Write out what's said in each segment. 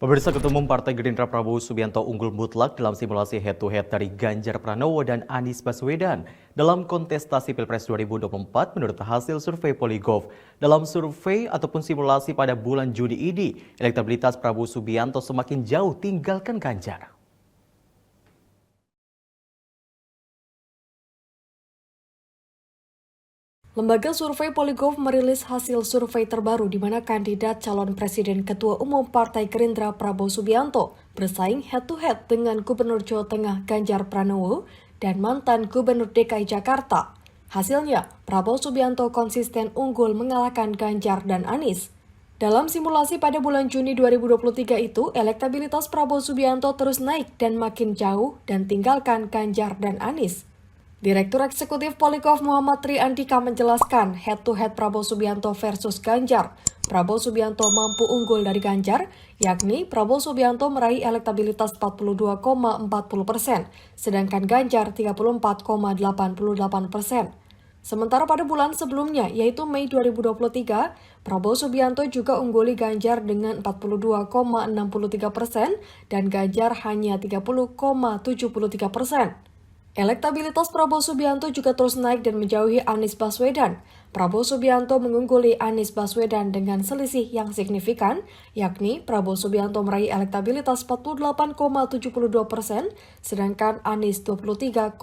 Pemirsa, Ketua Umum Partai Gerindra Prabowo Subianto unggul mutlak dalam simulasi head-to-head dari Ganjar Pranowo dan Anies Baswedan dalam kontestasi Pilpres 2024 menurut hasil survei Polygraph. Dalam survei ataupun simulasi pada bulan Juni ini, elektabilitas Prabowo Subianto semakin jauh tinggalkan Ganjar. Lembaga survei Polygraph merilis hasil survei terbaru di mana kandidat calon presiden Ketua Umum Partai Gerindra Prabowo Subianto bersaing head-to-head dengan Gubernur Jawa Tengah Ganjar Pranowo dan mantan Gubernur DKI Jakarta. Hasilnya, Prabowo Subianto konsisten unggul mengalahkan Ganjar dan Anies. Dalam simulasi pada bulan Juni 2023 itu, elektabilitas Prabowo Subianto terus naik dan makin jauh dan tinggalkan Ganjar dan Anies. Direktur Eksekutif Polygraph Muhammad Tri Andika menjelaskan head-to-head Prabowo Subianto versus Ganjar. Prabowo Subianto mampu unggul dari Ganjar, yakni Prabowo Subianto meraih elektabilitas 42,40%, sedangkan Ganjar 34,88%. Sementara pada bulan sebelumnya, yaitu Mei 2023, Prabowo Subianto juga ungguli Ganjar dengan 42,63% dan Ganjar hanya 30,73%. Elektabilitas Prabowo Subianto juga terus naik dan menjauhi Anies Baswedan. Prabowo Subianto mengungguli Anies Baswedan dengan selisih yang signifikan, yakni Prabowo Subianto meraih elektabilitas 48,72%, sedangkan Anies 23,6%.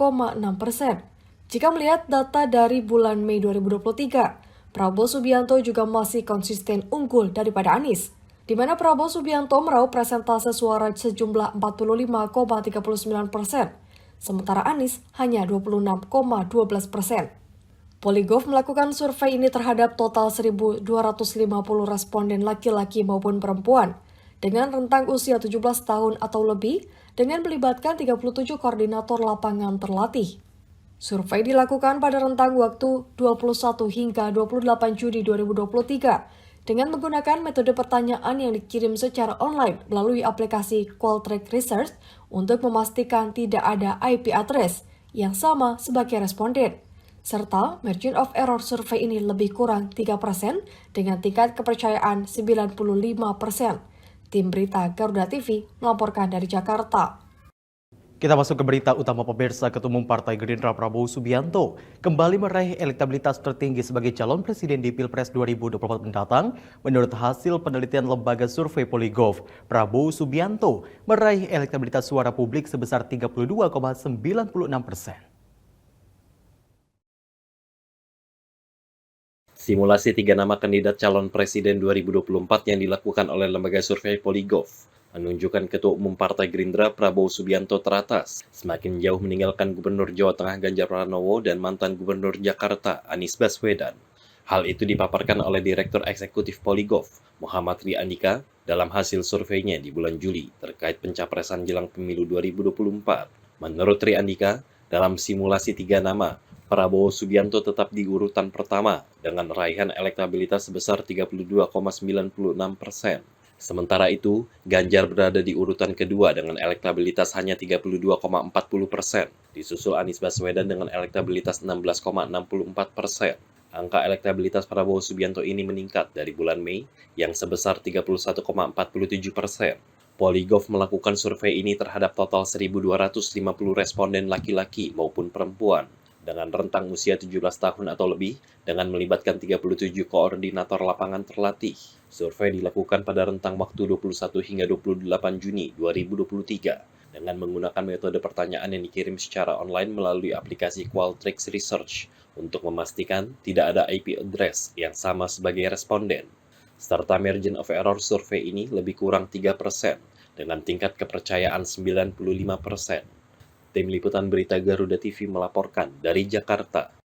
Jika melihat data dari bulan Mei 2023, Prabowo Subianto juga masih konsisten unggul daripada Anies, di mana Prabowo Subianto meraup persentase suara sejumlah 45,39%. Sementara Anies hanya 26,12%. Polygraph melakukan survei ini terhadap total 1.250 responden laki-laki maupun perempuan dengan rentang usia 17 tahun atau lebih dengan melibatkan 37 koordinator lapangan terlatih. Survei dilakukan pada rentang waktu 21 hingga 28 Juni 2023 dengan menggunakan metode pertanyaan yang dikirim secara online melalui aplikasi Qualtrics Research untuk memastikan tidak ada IP address yang sama sebagai responden. Serta margin of error survei ini lebih kurang 3% dengan tingkat kepercayaan 95%. Tim Berita Garuda TV melaporkan dari Jakarta. Kita masuk ke berita utama. Pemirsa, Ketua Umum Partai Gerindra Prabowo Subianto kembali meraih elektabilitas tertinggi sebagai calon presiden di Pilpres 2024 mendatang. Menurut hasil penelitian lembaga survei Polygraph, Prabowo Subianto meraih elektabilitas suara publik sebesar 32,96%. Simulasi 3 nama kandidat calon presiden 2024 yang dilakukan oleh lembaga survei Polygraph menunjukkan Ketua Umum Partai Gerindra Prabowo Subianto teratas, semakin jauh meninggalkan Gubernur Jawa Tengah Ganjar Pranowo dan mantan Gubernur Jakarta Anies Baswedan. Hal itu dipaparkan oleh Direktur Eksekutif Polygraph Muhammad Tri Andika dalam hasil surveinya di bulan Juli terkait pencapresan jelang pemilu 2024. Menurut Tri Andika, dalam simulasi 3 nama, Prabowo Subianto tetap di urutan pertama dengan raihan elektabilitas sebesar 32,96%. Sementara itu, Ganjar berada di urutan kedua dengan elektabilitas hanya 32,40%, disusul Anies Baswedan dengan elektabilitas 16,64%. Angka elektabilitas Prabowo Subianto ini meningkat dari bulan Mei yang sebesar 31,47%. Polygraph melakukan survei ini terhadap total 1.250 responden laki-laki maupun perempuan dengan rentang usia 17 tahun atau lebih dengan melibatkan 37 koordinator lapangan terlatih. Survei dilakukan pada rentang waktu 21 hingga 28 Juni 2023 dengan menggunakan metode pertanyaan yang dikirim secara online melalui aplikasi Qualtrics Research untuk memastikan tidak ada IP address yang sama sebagai responden. Serta margin of error survei ini lebih kurang 3% dengan tingkat kepercayaan 95%. Tim Liputan Berita Garuda TV melaporkan dari Jakarta.